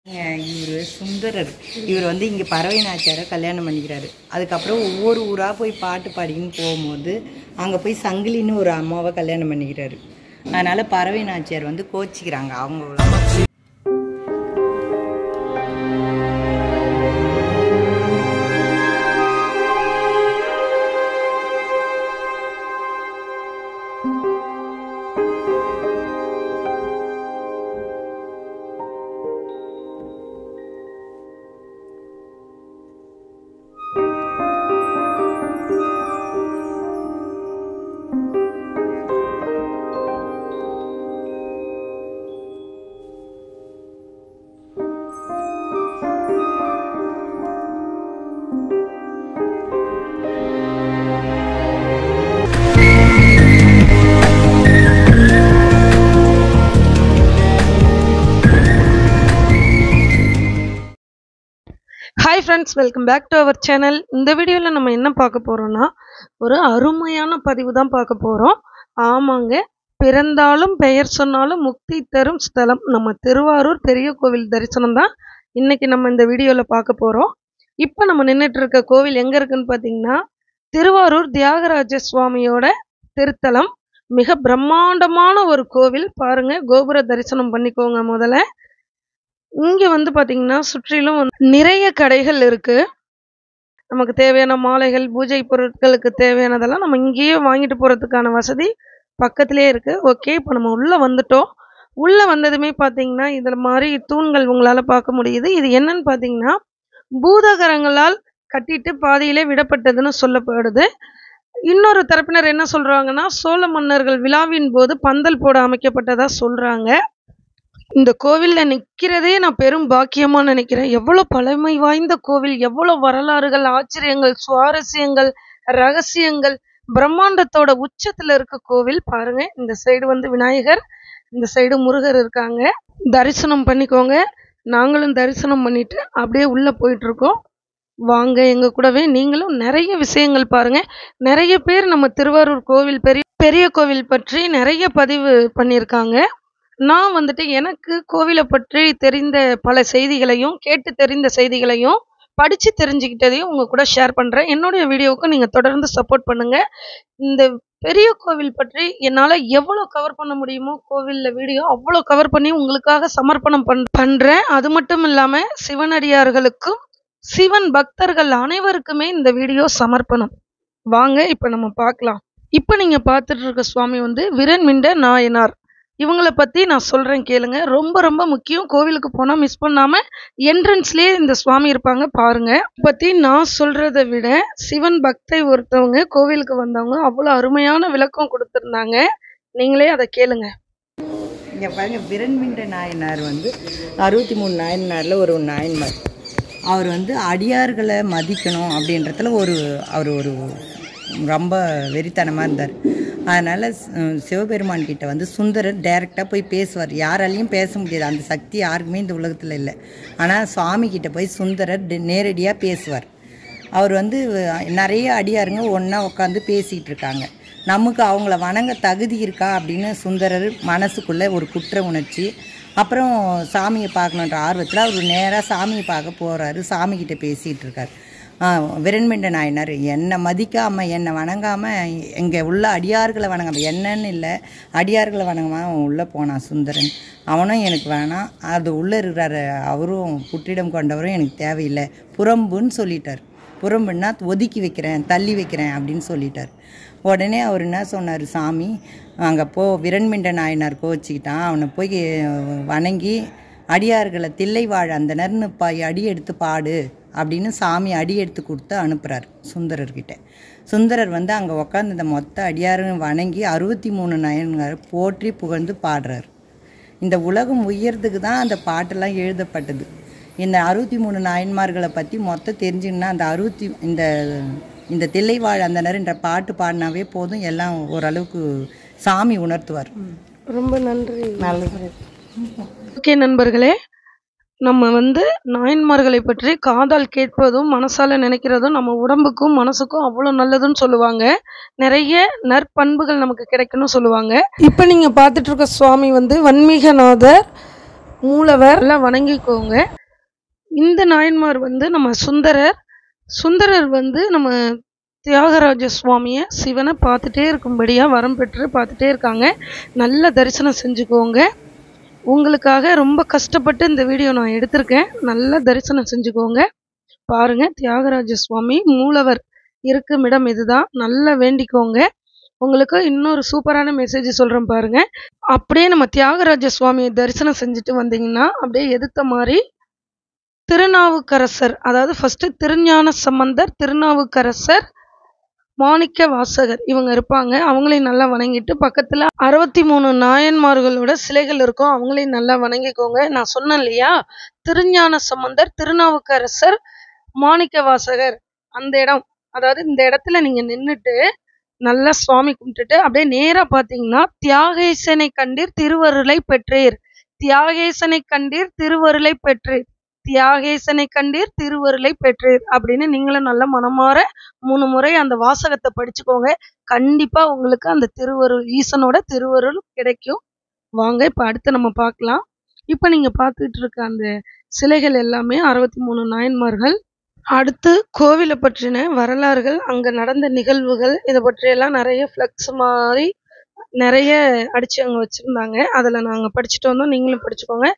இவர் சுந்தரர். இவர் வந்து இங்கே பறவை நாச்சியாரை கல்யாணம் பண்ணிக்கிறாரு. அதுக்கப்புறம் ஒவ்வொரு ஊராக போய் பாட்டு பாடிக்கின்னு போகும்போது அங்கே போய் சங்கிலின்னு ஒரு அம்மாவை கல்யாணம் பண்ணிக்கிறாரு. அதனால் பறவை நாச்சியார் வந்து கோச்சிக்கிறாங்க அவங்க. Hi friends, welcome back to our channel. இந்த வீடியோவில் நம்ம என்ன பார்க்க போகிறோன்னா, ஒரு அருமையான பதிவு தான் பார்க்க போகிறோம். ஆமாங்க, பிறந்தாலும் பெயர் சொன்னாலும் முக்தி தரும் ஸ்தலம் நம்ம திருவாரூர் பெரிய கோவில் தரிசனம் தான் இன்றைக்கி நம்ம இந்த வீடியோவில் பார்க்க போகிறோம். இப்போ நம்ம நின்றுட்டு இருக்க கோவில் எங்கே இருக்குன்னு பார்த்தீங்கன்னா, திருவாரூர் தியாகராஜ சுவாமியோட திருத்தலம். மிக பிரம்மாண்டமான ஒரு கோவில். பாருங்கள், கோபுர தரிசனம் பண்ணிக்கோங்க. முதல்ல இங்கே வந்து பார்த்தீங்கன்னா சுற்றிலும் நிறைய கடைகள் இருக்குது. நமக்கு தேவையான மாலைகள், பூஜை பொருட்களுக்கு தேவையானதெல்லாம் நம்ம இங்கேயே வாங்கிட்டு போகிறதுக்கான வசதி பக்கத்துலேயே இருக்குது. ஓகே, இப்போ நம்ம உள்ளே வந்துட்டோம். உள்ளே வந்ததுமே பார்த்தீங்கன்னா இதில் மாதிரி தூண்கள் உங்களால் பார்க்க முடியுது. இது என்னன்னு பார்த்தீங்கன்னா, பூதகரங்களால் கட்டிட்டு பாதியிலே விடப்பட்டதுன்னு சொல்லப்படுது. இன்னொரு தரப்பினர் என்ன சொல்கிறாங்கன்னா, சோழ மன்னர்கள் விழாவின் போது பந்தல் போட அமைக்கப்பட்டதாக சொல்கிறாங்க. இந்த கோவிலில் நிற்கிறதே நான் பெரும் பாக்கியமாக நினைக்கிறேன். எவ்வளோ பழமை வாய்ந்த கோவில், எவ்வளோ வரலாறுகள், ஆச்சரியங்கள், சுவாரஸ்யங்கள், ரகசியங்கள், பிரம்மாண்டத்தோட உச்சத்தில் இருக்க கோவில். பாருங்க, இந்த சைடு வந்து விநாயகர், இந்த சைடு முருகர் இருக்காங்க. தரிசனம் பண்ணிக்கோங்க. நாங்களும் தரிசனம் பண்ணிட்டு அப்படியே உள்ளே போயிட்டுருக்கோம். வாங்க எங்கள் கூடவே நீங்களும் நிறைய விஷயங்கள் பாருங்கள். நிறைய பேர் நம்ம திருவாரூர் கோவில் பெரிய கோவில் பற்றி நிறைய பதிவு பண்ணியிருக்காங்க. நான் வந்துட்டு எனக்கு கோவிலை பற்றி தெரிந்த பல செய்திகளையும், கேட்டு தெரிந்த செய்திகளையும், படித்து தெரிஞ்சுக்கிட்டதையும் உங்கள் கூட ஷேர் பண்ணுறேன். என்னுடைய வீடியோவுக்கு நீங்கள் தொடர்ந்து சப்போர்ட் பண்ணுங்கள். இந்த பெரிய கோவில் பற்றி என்னால் எவ்வளோ கவர் பண்ண முடியுமோ கோவிலில் வீடியோ அவ்வளோ கவர் பண்ணி உங்களுக்காக சமர்ப்பணம் பண்ணுறேன். அது மட்டும் இல்லாமல் சிவனடியார்களுக்கும் சிவன் பக்தர்கள் அனைவருக்குமே இந்த வீடியோ சமர்ப்பணம். வாங்க இப்போ நம்ம பார்க்கலாம். இப்போ நீங்கள் பார்த்துட்டு இருக்க சுவாமி வந்து விரண்மிண்ட நாயனார். இவங்களை பற்றி நான் சொல்கிறேன் கேளுங்க. ரொம்ப ரொம்ப முக்கியம். கோவிலுக்கு போனால் மிஸ் பண்ணாமல் என்ட்ரன்ஸ்லேயே இந்த சுவாமி இருப்பாங்க, பாருங்க. பற்றி நான் சொல்கிறத விட சிவன் பக்தை ஒருத்தவங்க கோவிலுக்கு வந்தவங்க அவ்வளோ அருமையான விளக்கம் கொடுத்துருந்தாங்க. நீங்களே அதை கேளுங்க. இங்கே பாருங்க, விரண்மிண்ட நாயனார் வந்து 63 நாயன்மாரில் ஒரு நாயன்மார். அவர் வந்து அடியார்களை மதிக்கணும் அப்படின்றதுல அவர் ஒரு ரொம்ப வெறித்தனமாக இருந்தார். அதனால் சிவபெருமான் கிட்ட வந்து சுந்தரர் டைரெக்டாக போய் பேசுவார். யாராலையும் பேச முடியாது, அந்த சக்தி யாருக்குமே இந்த உலகத்தில் இல்லை. ஆனால் சுவாமி கிட்ட போய் சுந்தரர் நேரடியாக பேசுவார். அவர் வந்து நிறைய அடியாருங்க ஒன்றா உட்காந்து பேசிகிட்டு இருக்காங்க. நமக்கு அவங்கள வணங்க தகுதி இருக்கா அப்படின்னு சுந்தரர் மனசுக்குள்ளே ஒரு குற்ற உணர்ச்சி. அப்புறம் சாமியை பார்க்கணுன்ற ஆர்வத்தில் அவர் நேராக சாமியை பார்க்க போகிறாரு. சாமிக்கிட்ட பேசிகிட்டு இருக்கார். விரண்மிண்ட நாயனார், என்னை மதிக்காமல் என்னை வணங்காமல் இங்கே உள்ள அடியார்களை வணங்காமல், என்னன்னு இல்லை அடியார்களை வணங்காமல் அவன் உள்ளே போனான் சுந்தரன். அவனும் எனக்கு வேணாம், அது உள்ளே இருக்கிறாரு அவரும் புற்றிடம் கொண்டவரும் எனக்கு தேவையில்லை, புறம்புன்னு சொல்லிட்டார். புறம்புன்னா ஒதுக்கி வைக்கிறேன், தள்ளி வைக்கிறேன் அப்படின்னு சொல்லிட்டார். உடனே அவர் என்ன சொன்னார், சாமி அங்கே விரண்மிண்ட நாயனார் கோச்சிக்கிட்டான், அவனை போய் வணங்கி அடியார்களை தில்லை வாழ அந்த நர்னு அடி எடுத்து பாடு அப்படின்னு சாமி அடி எடுத்து கொடுத்து அனுப்புகிறார் சுந்தரர்கிட்ட. சுந்தரர் வந்து அங்கே உட்காந்து இந்த மொத்த அடியாரும் வணங்கி 63 நாயன்மார் போற்றி புகழ்ந்து பாடுறார். இந்த உலகம் உயர்றதுக்கு தான் அந்த பாட்டெல்லாம் எழுதப்பட்டது. இந்த 63 நாயன்மார்களை பற்றி மொத்தம் தெரிஞ்சுன்னா அந்த இந்த தில்லைவாழ் அந்தனர் என்ற பாட்டு பாடினாவே போதும், எல்லாம் ஓரளவுக்கு சாமி உணர்த்துவார். ரொம்ப நன்றி. நல்லது. ஓகே நண்பர்களே, நம்ம வந்து நாயன்மார்களை பற்றி காதால் கேட்பதும் மனசால நினைக்கிறதும் நம்ம உடம்புக்கும் மனசுக்கும் அவ்வளோ நல்லதுன்னு சொல்லுவாங்க. நிறைய நற்பண்புகள் நமக்கு கிடைக்கணும்னு சொல்லுவாங்க. இப்போ நீங்கள் பார்த்துட்டு இருக்க சுவாமி வந்து வன்மீகநாதர். மூலவர் எல்லாம் வணங்கிக்கோங்க. இந்த நாயன்மார் வந்து நம்ம சுந்தரர் வந்து நம்ம தியாகராஜ சுவாமியை சிவனை பார்த்துட்டே இருக்கும்படியாக வரம் பெற்று பார்த்துட்டே இருக்காங்க. நல்ல தரிசனம் செஞ்சுக்கோங்க. உங்களுக்காக ரொம்ப கஷ்டப்பட்டு இந்த வீடியோ நான் எடுத்திருக்கேன். நல்ல தரிசனம் செஞ்சுக்கோங்க. பாருங்க, தியாகராஜ சுவாமி மூலவர் இருக்கும் இடம் இதுதான். நல்லா வேண்டிக்கோங்க. உங்களுக்கு இன்னொரு சூப்பரான மெசேஜ் சொல்கிறேன் பாருங்க. அப்படியே நம்ம தியாகராஜ சுவாமியை தரிசனம் செஞ்சுட்டு வந்தீங்கன்னா அப்படியே எதிர்த்த மாதிரி திருநாவுக்கரசர், அதாவது ஃபர்ஸ்ட் திருஞான சம்பந்தர், திருநாவுக்கரசர், மாணிக்க வாசகர் இவங்க இருப்பாங்க. அவங்களையும் நல்லா வணங்கிட்டு பக்கத்துல 63 நாயன்மார்களோட சிலைகள் இருக்கும். அவங்களையும் நல்லா வணங்கிக்கோங்க. நான் சொன்னேன் இல்லையா, திருஞான சம்பந்தர், திருநாவுக்கரசர், மாணிக்க வாசகர் அந்த இடம், அதாவது இந்த இடத்துல நீங்க நின்றுட்டு நல்லா சுவாமி கும்பிட்டுட்டு அப்படியே நேரா பாத்தீங்கன்னா தியாகேசனை கண்டீர் திருவருளை பெற்றீர், தியாகேசனை கண்டீர் திருவருளை பெற்றீர், தியாகேசனை கண்டீர் திருவருளை பெற்றீர் அப்படின்னு நீங்களும் நல்ல மனமாற 3 முறை அந்த வாசகத்தை படிச்சுக்கோங்க. கண்டிப்பா உங்களுக்கு அந்த திருவருள், ஈசனோட திருவருள் கிடைக்கும். வாங்க இப்ப அடுத்து நம்ம பார்க்கலாம். இப்ப நீங்க பார்த்துட்டு இருக்க அந்த சிலைகள் எல்லாமே 63 நாயன்மார்கள். அடுத்து கோவிலை பற்றின வரலாறுகள், அங்க நடந்த நிகழ்வுகள், இதை பற்றியெல்லாம் நிறைய ஃப்ளக்ஸ் மாதிரி நிறைய அடிச்சு அங்க வச்சிருந்தாங்க. அதுல நாங்க படிச்சுட்டு வந்தோம், நீங்களும் படிச்சுக்கோங்க.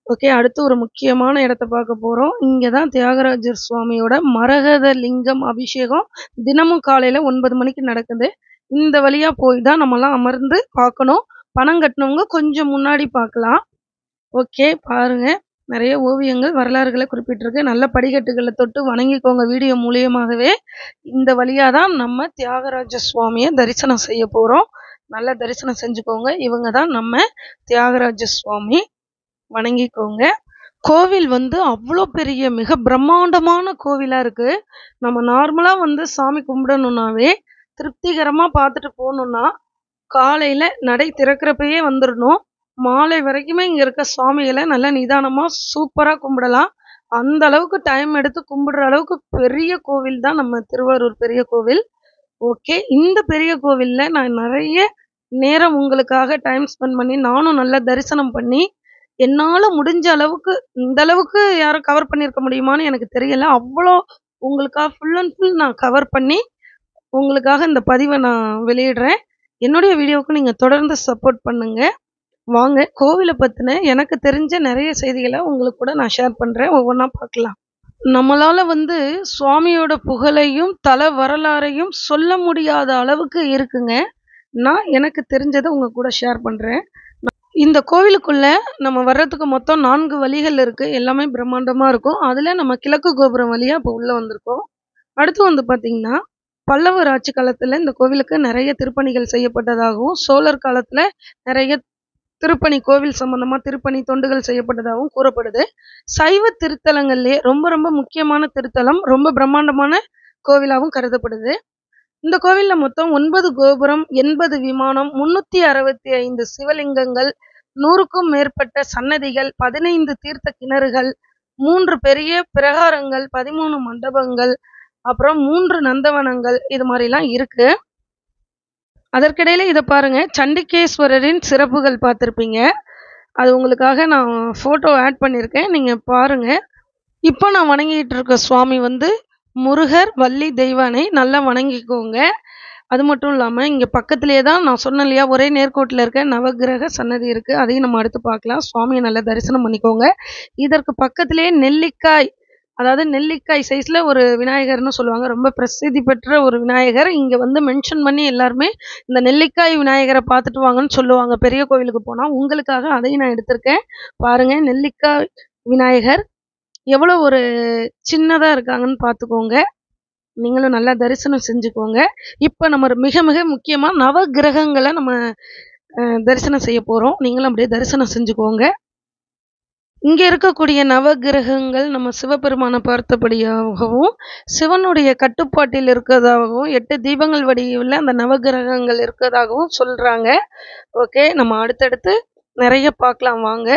ஓகே, அடுத்து ஒரு முக்கியமான இடத்த பார்க்க போறோம். இங்கதான் தியாகராஜர் சுவாமியோட மரகத லிங்கம் அபிஷேகம் தினமும் காலையில 9 மணிக்கு நடக்குது. இந்த வழியா போய் தான் நம்மலாம் அமர்ந்து பார்க்கணும். பணம் கட்டினவங்க கொஞ்சம் முன்னாடி பார்க்கலாம். ஓகே, பாருங்க, நிறைய ஓவியங்கள் வரலாறுகளை குறிப்பிட்டிருக்கு. நல்ல படிக்கட்டுகளை தொட்டு வணங்கிக்கோங்க. வீடியோ மூலியமாகவே இந்த வழியா தான் நம்ம தியாகராஜ சுவாமியை தரிசனம் செய்ய போறோம். நல்ல தரிசனம் செஞ்சுக்கோங்க. இவங்க தான் நம்ம தியாகராஜ சுவாமி. வணங்கிக்கோங்க. கோவில் வந்து அவ்வளோ பெரிய மிக பிரம்மாண்டமான கோவிலா இருக்கு. நம்ம நார்மலா வந்து சாமி கும்பிடணும்னாவே திருப்திகரமா பார்த்துட்டு போகணும்னா காலையில நடை திறக்கிறப்பயே வந்துடணும். மாலை வரைக்குமே இங்க இருக்க சுவாமிகளை நல்லா நிதானமா சூப்பரா கும்பிடலாம். அந்த அளவுக்கு டைம் எடுத்து கும்பிடுற அளவுக்கு பெரிய கோவில் தான் நம்ம திருவாரூர் பெரிய கோவில். ஓகே, இந்த பெரிய கோவில்ல நான் நிறைய நேரம் உங்களுக்காக டைம் ஸ்பெண்ட் பண்ணி நானும் நல்லா தரிசனம் பண்ணி என்னால முடிஞ்ச அளவுக்கு, இந்த அளவுக்கு யாரும் கவர் பண்ணியிருக்க முடியுமான்னு எனக்கு தெரியல. அவ்வளோ உங்களுக்காக ஃபுல் அண்ட் ஃபுல் நான் கவர் பண்ணி உங்களுக்காக இந்த பதிவை நான் வெளியிடுறேன். என்னுடைய வீடியோவுக்கு நீங்க தொடர்ந்து சப்போர்ட் பண்ணுங்க. வாங்க, கோவிலை பத்தின எனக்கு தெரிஞ்ச நிறைய செய்திகளை உங்களுக்கு கூட நான் ஷேர் பண்றேன். ஒவ்வொன்றா பார்க்கலாம். நம்மளால வந்து சுவாமியோட புகழையும் தல வரலாறையும் சொல்ல முடியாத அளவுக்கு இருக்குங்க. நான் எனக்கு தெரிஞ்சதை உங்க கூட ஷேர் பண்றேன். இந்த கோவிலுக்குள்ள நம்ம வர்றதுக்கு மொத்தம் 4 வழிகள் இருக்கு. எல்லாமே பிரம்மாண்டமா இருக்கும். அதுல நம்ம கிழக்கு கோபுரம் வழியா இப்போ உள்ள வந்திருக்கோம். அடுத்து வந்து பாத்தீங்கன்னா, பல்லவர் ஆட்சி காலத்துல இந்த கோவிலுக்கு நிறைய திருப்பணிகள் செய்யப்பட்டதாகவும், சோழர் காலத்துல நிறைய திருப்பணி, கோவில் சம்பந்தமா திருப்பணி தொண்டுகள் செய்யப்பட்டதாகவும் கூறப்படுது. சைவ திருத்தலங்கள்லயே ரொம்ப ரொம்ப முக்கியமான திருத்தலம், ரொம்ப பிரம்மாண்டமான கோவிலாகவும் கருதப்படுது. இந்த கோவில்ல மொத்தம் 9 கோபுரம், 80 விமானம், 365 சிவலிங்கங்கள், 100க்கும் மேற்பட்ட சன்னதிகள், 15 தீர்த்த கிணறுகள், 3 பெரிய பிரகாரங்கள், 13 மண்டபங்கள், அப்புறம் 3 நந்தவனங்கள், இது மாதிரிலாம் இருக்கு. அதற்கிடையில இதை பாருங்க, சண்டிகேஸ்வரரின் சிறப்புகள் பார்த்துருப்பீங்க. அது உங்களுக்காக நான் போட்டோ ஆட் பண்ணியிருக்கேன், நீங்க பாருங்க. இப்போ நான் வணங்கிட்டு இருக்க சுவாமி வந்து முருகர், வள்ளி தெய்வானை. நல்லா வணங்கிக்கோங்க. அது மட்டும் இல்லாமல் இங்கே பக்கத்துலேயே தான் நான் சொன்னேன் இல்லையா, ஒரே நேர்கோட்டில் இருக்க நவகிரக சன்னதி இருக்குது. அதையும் நம்ம அடுத்து பார்க்கலாம். சுவாமியை நல்லா தரிசனம் பண்ணிக்கோங்க. இதற்கு பக்கத்துலேயே நெல்லிக்காய், அதாவது நெல்லிக்காய் சைஸில் ஒரு விநாயகர்னு சொல்லுவாங்க. ரொம்ப பிரசித்தி பெற்ற ஒரு விநாயகர். இங்கே வந்து மென்ஷன் பண்ணி எல்லாருமே இந்த நெல்லிக்காய் விநாயகரை பார்த்துட்டு வாங்கன்னு சொல்லுவாங்க பெரிய கோவிலுக்கு போனால். உங்களுக்காக அதையும் நான் எடுத்திருக்கேன். பாருங்கள், நெல்லிக்காய் விநாயகர் எவ்வளோ ஒரு சின்னதாக இருக்காங்கன்னு பார்த்துக்கோங்க. நீங்களும் நல்லா தரிசனம் செஞ்சுக்கோங்க. இப்போ நம்ம மிக மிக முக்கியமாக நவகிரகங்களை நம்ம தரிசனம் செய்ய போகிறோம். நீங்களும் அப்படியே தரிசனம் செஞ்சுக்கோங்க. இங்கே இருக்கக்கூடிய நவகிரகங்கள் நம்ம சிவபெருமானை பார்த்தபடியாகவும், சிவனுடைய கட்டுப்பாட்டில் இருக்கிறதாகவும், 8 தீபங்கள் வடிவில் அந்த நவகிரகங்கள் இருக்கிறதாகவும் சொல்கிறாங்க. ஓகே, நம்ம அடுத்தடுத்து நிறைய பார்க்கலாம் வாங்க.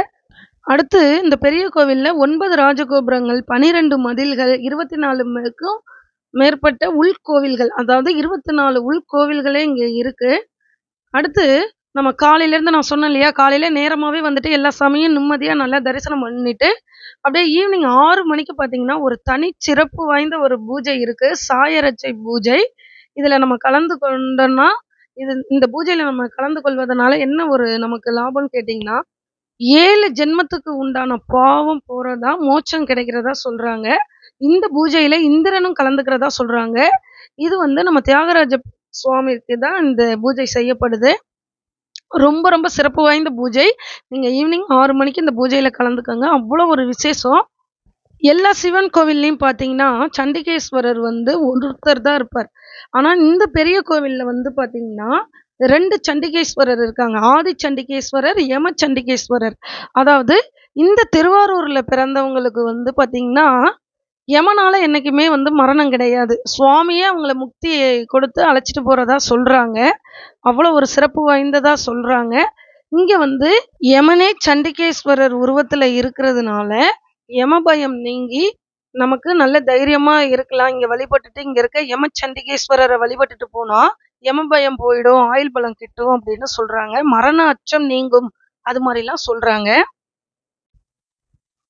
அடுத்து இந்த பெரிய கோவிலில் 9 ராஜகோபுரங்கள், 12 மதில்கள், 24க்கும் மேற்பட்ட உள்கோவில்கள், அதாவது 24 உள்கோவில்களே இங்கே இருக்கு. அடுத்து நம்ம காலையிலேருந்து நான் சொன்னேன் இல்லையா, காலையில நேரமாவே வந்துட்டு எல்லா சாமியும் நிம்மதியா நல்லா தரிசனம் பண்ணிட்டு, அப்படியே ஈவினிங் 6 மணிக்கு பார்த்தீங்கன்னா, ஒரு தனி சிறப்பு வாய்ந்த ஒரு பூஜை இருக்கு. சாயரட்சை பூஜை. இதுல நம்ம கலந்து கொண்டோம்னா, இந்த பூஜையில நம்ம கலந்து கொள்வதனால என்ன ஒரு நமக்கு லாபம்னு கேட்டீங்கன்னா, 7 ஜென்மத்துக்கு உண்டான பாவம் போறதா, மோட்சம் கிடைக்கிறதா சொல்றாங்க. இந்த பூஜையில இந்திரனும் கலந்துக்கிறதா சொல்றாங்க. இது வந்து நம்ம தியாகராஜ சுவாமிக்கு தான் இந்த பூஜை செய்யப்படுது. ரொம்ப ரொம்ப சிறப்பு வாய்ந்த பூஜை. நீங்க ஈவினிங் 6 மணிக்கு இந்த பூஜையில கலந்துக்கங்க. அவ்வளோ ஒரு விசேஷம். எல்லா சிவன் கோவில்லையும் பார்த்தீங்கன்னா, சண்டிகேஸ்வரர் வந்து ஒருத்தர் தான் இருப்பார். ஆனா, இந்த பெரிய கோவில்ல வந்து பார்த்தீங்கன்னா, 2 சண்டிகேஸ்வரர் இருக்காங்க. ஆதி சண்டிகேஸ்வரர், யம சண்டிகேஸ்வரர். அதாவது இந்த திருவாரூர்ல பிறந்தவங்களுக்கு வந்து பார்த்தீங்கன்னா, யமனால என்னைக்குமே வந்து மரணம் கிடையாது. சுவாமியே அவங்கள முக்தி கொடுத்து அழைச்சிட்டு போறதா சொல்றாங்க. அவ்வளோ ஒரு சிறப்பு வாய்ந்ததா சொல்றாங்க. இங்க வந்து யமனே சண்டிகேஸ்வரர் உருவத்துல இருக்கிறதுனால, யம பயம் நீங்கி நமக்கு நல்ல தைரியமா இருக்கலாம். இங்க வழிபட்டுட்டு இங்க இருக்க யம சண்டிகேஸ்வரரை வழிபட்டுட்டு போனா, யம பயம் போயிடும், ஆயுள் பலம் கிட்டும் அப்படின்னு சொல்றாங்க. மரண அச்சம் நீங்கும். அது மாதிரிலாம் சொல்றாங்க.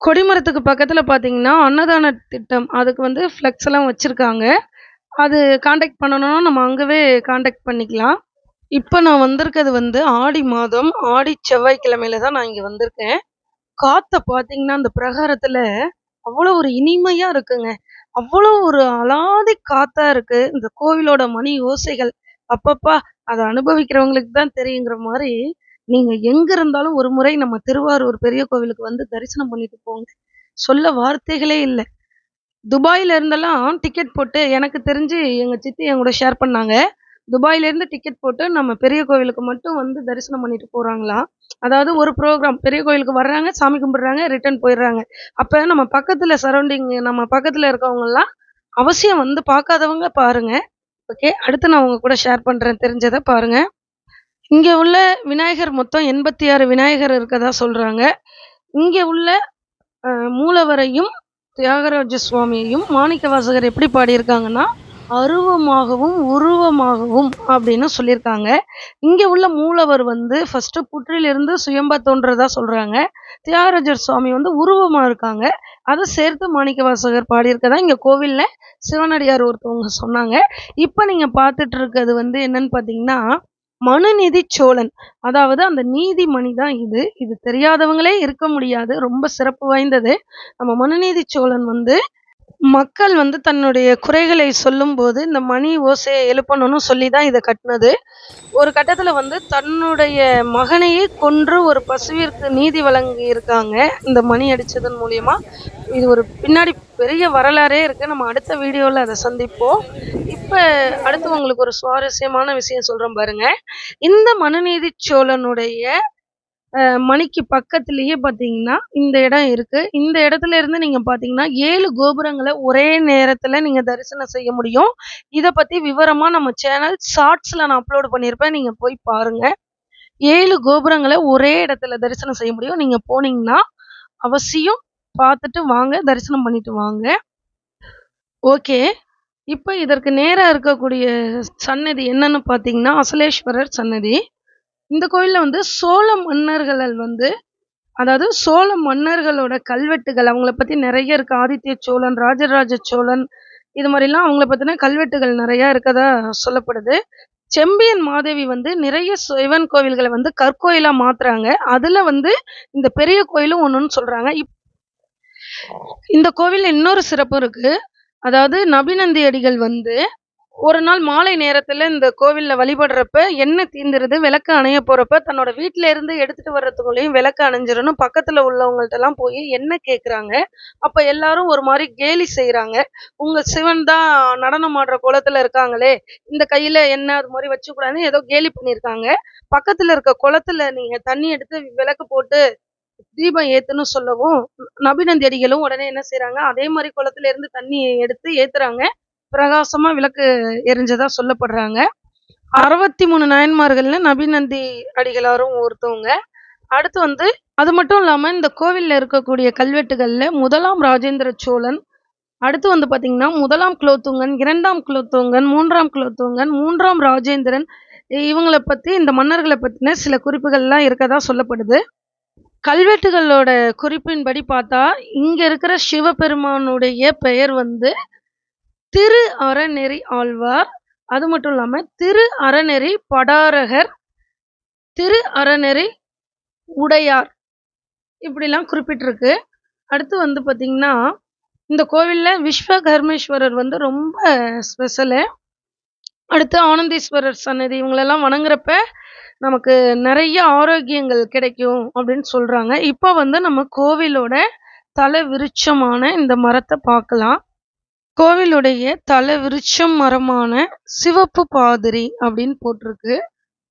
கொடிமரத்துக்கு பக்கத்துல பார்த்தீங்கன்னா, அன்னதான திட்டம் அதுக்கு வந்து ஃப்ளெக்ஸ் எல்லாம் வச்சிருக்காங்க. அது கான்டாக்ட் பண்ணணும்னா நம்ம அங்கவே கான்டாக்ட் பண்ணிக்கலாம். இப்ப நான் வந்திருக்கிறது வந்து ஆடி மாதம், ஆடி செவ்வாய்க்கிழமையில தான் நான் இங்க வந்திருக்கேன். காத்த பார்த்தீங்கன்னா, அந்த பிரகாரத்துல அவ்வளோ ஒரு இனிமையா இருக்குங்க. அவ்வளோ ஒரு அலாதி காத்தா இருக்கு. இந்த கோவிலோட மணி ஓசைகள், அப்பப்பா! அத அனுபவிக்கிறவங்களுக்கு தான் தெரியுங்கிற மாரி, நீங்க எங்க இருந்தாலும் ஒரு முறை நம்ம திருவாரூர் பெரிய கோவிலுக்கு வந்து தரிசனம் பண்ணிட்டு போங்க. சொல்ல வார்த்தைகளே இல்ல. துபாயில இருந்தெல்லாம் டிக்கெட் போட்டு எனக்கு தெரிஞ்சு எங்க சித்தி என் கூட ஷேர் பண்ணாங்க. துபாயில இருந்து டிக்கெட் போட்டு நம்ம பெரிய கோவிலுக்கு மட்டும் வந்து தரிசனம் பண்ணிட்டு போறாங்களாம். அதாவது ஒரு ப்ரோகிராம் பெரிய கோவிலுக்கு வர்றாங்க, சாமி கும்பிடுறாங்க, ரிட்டர்ன் போயிடுறாங்க. அப்ப நம்ம பக்கத்துல சரௌண்டிங் நம்ம பக்கத்துல இருக்கவங்கலாம் அவசியம் வந்து பார்க்காதவங்க பாருங்க. ஓகே. அடுத்து நான் உங்க கூட ஷேர் பண்றேன் தெரிஞ்சத பாருங்க. இங்க உள்ள விநாயகர் மொத்தம் 86 விநாயகர் இருக்கதா சொல்றாங்க. இங்க உள்ள மூலவரையும் தியாகராஜ சுவாமியையும் மாணிக்கவாசகர் எப்படி பாடியிருக்காங்கன்னா, அருவமாகவும் உருவமாகவும் அப்படின்னு சொல்லியிருக்காங்க. இங்க உள்ள மூலவர் வந்து ஃபர்ஸ்ட் புற்றிலிருந்து சுயம்பா தோன்றதா சொல்றாங்க. தியாகராஜர் சுவாமி வந்து உருவமா இருக்காங்க. அதை சேர்த்து மாணிக்கவாசகர் பாடியிருக்கதா இங்க கோவில்ல சிவனடியார் ஒருத்தவங்க சொன்னாங்க. இப்ப நீங்க பார்த்துட்டு இருக்கிறது வந்து என்னன்னு பார்த்தீங்கன்னா, மனுநீதி சோழன். அதாவது அந்த நீதிமணி தான் இது. இது தெரியாதவங்களே இருக்க முடியாது. ரொம்ப சிறப்பு வாய்ந்தது. நம்ம மனுநீதி சோழன் வந்து மக்கள் வந்து தன்னுடைய குறைகளை சொல்லும்போது இந்த மணி ஓசையை எழுப்பணும்னு சொல்லி தான் இதை கட்டினது. ஒரு கட்டத்துல வந்து தன்னுடைய மகனையே கொன்று ஒரு பசுவிற்கு நீதி வழங்கி இருக்காங்க இந்த மணி அடிச்சதன் மூலியமா. இது ஒரு பின்னாடி பெரிய வரலாறே இருக்கு. நம்ம அடுத்த வீடியோல அதை சந்திப்போம். இப்ப அடுத்து உங்களுக்கு ஒரு சுவாரஸ்யமான விஷயம் சொல்றேன் பாருங்க. இந்த மனுநீதி சோழனுடைய மணிக்கு பக்கத்திலேயே பார்த்தீங்கன்னா இந்த இடம் இருக்கு. இந்த இடத்துல இருந்து நீங்க பார்த்தீங்கன்னா 7 கோபுரங்களை ஒரே நேரத்துல நீங்க தரிசனம் செய்ய முடியும். இத பத்தி விவரமா நம்ம சேனல் ஷார்ட்ஸ்ல நான் அப்லோட் பண்ணியிருப்பேன். நீங்க போய் பாருங்க. 7 கோபுரங்களை ஒரே இடத்துல தரிசனம் செய்ய முடியும். நீங்க போனீங்கன்னா அவசியம் பார்த்துட்டு வாங்க, தரிசனம் பண்ணிட்டு வாங்க. ஓகே. இப்ப இதற்கு நேரா இருக்கக்கூடிய சன்னதி என்னன்னு பார்த்தீங்கன்னா, அசலேஸ்வரர் சன்னதி. இந்த கோயில்ல வந்து சோழ மன்னர்கள் வந்து அதாவது சோழ மன்னர்களோட கல்வெட்டுகள் அவங்கள பத்தி நிறைய இருக்கு. ஆதித்ய சோழன், ராஜராஜ சோழன், இது மாதிரிலாம் அவங்கள பத்தின கல்வெட்டுகள் நிறைய இருக்கதா சொல்லப்படுது. செம்பியன் மாதேவி வந்து நிறைய சிவன் கோவில்களை வந்து கற்கோயிலா மாத்துறாங்க. அதுல வந்து இந்த பெரிய கோயிலும் ஒண்ணுன்னு சொல்றாங்க. இந்த கோவில்ல இன்னொரு சிறப்பு இருக்கு. அதாவது நபிநந்தி அடிகள் வந்து ஒரு நாள் மாலை நேரத்துல இந்த கோவில்ல வழிபடுறப்ப எண்ணெய் தீந்துருது, விளக்கு அணைய போறப்ப தன்னோட வீட்டுல இருந்து எடுத்துட்டு வர்றதுக்குள்ளேயும் விளக்கு அணைஞ்சிடணும், பக்கத்துல உள்ளவங்கள்ட்ட எல்லாம் போய் எண்ணெய் கேக்குறாங்க. அப்ப எல்லாரும் ஒரு மாதிரி கேலி செய்யறாங்க. உங்க சிவன் தான் நடனம் ஆடுற குளத்துல இருக்காங்களே, இந்த கையில எண்ணெய் அது மாதிரி வச்சுக்கூடாதுன்னு ஏதோ கேலி பண்ணிருக்காங்க. பக்கத்துல இருக்க குளத்துல நீங்க தண்ணி எடுத்து விளக்கு போட்டு தீபம் ஏத்துன்னு சொல்லவும் நபிநந்தி அடிகளும் உடனே என்ன செய்யறாங்க, அதே மாதிரி குளத்துல இருந்து தண்ணி எடுத்து ஏத்துறாங்க. பிரகாசமா விளக்கு எரிஞ்சதா சொல்லப்படுறாங்க. 63 நாயன்மார்கள்ல நபிநந்தி அடிகளாரும் ஒருத்தவங்க. அடுத்து வந்து அது மட்டும் இல்லாம இந்த கோவில்ல இருக்கக்கூடிய கல்வெட்டுகள்ல 1ஆம் ராஜேந்திர சோழன், அடுத்து வந்து பாத்தீங்கன்னா 1ஆம் குலோத்துங்கன், 2ஆம் குலோத்துங்கன், 3ஆம் குலோத்துங்கன், 3ஆம் ராஜேந்திரன், இவங்கள பத்தி, இந்த மன்னர்கள பத்தின சில குறிப்புகள்லாம் இருக்கதா சொல்லப்படுது. கல்வெட்டுகளோட குறிப்பின்படி பார்த்தா, இங்க இருக்கிற சிவபெருமானுடைய பெயர் வந்து திரு அறநெறி ஆழ்வார். அது மட்டும் இல்லாம திரு அறநெறி படாரகர், திரு அறநெறி உடையார் இப்படிலாம் குறிப்பிட்டிருக்கு. அடுத்து வந்து பார்த்தீங்கன்னா, இந்த கோவில்ல விஸ்வகர்மேஸ்வரர் வந்து ரொம்ப ஸ்பெஷலு. அடுத்து ஆனந்தீஸ்வரர் சன்னதி இவங்களெல்லாம் வணங்குறப்ப நமக்கு நிறைய ஆரோக்கியங்கள் கிடைக்கும் அப்படின்னு சொல்றாங்க. இப்போ வந்து நம்ம கோவிலோட தல விருட்சமான இந்த மரத்தை பார்க்கலாம். கோவிலுடைய தல விருட்சம் மரமான சிவப்பு பாதிரி அப்படின்னு போட்டிருக்கு.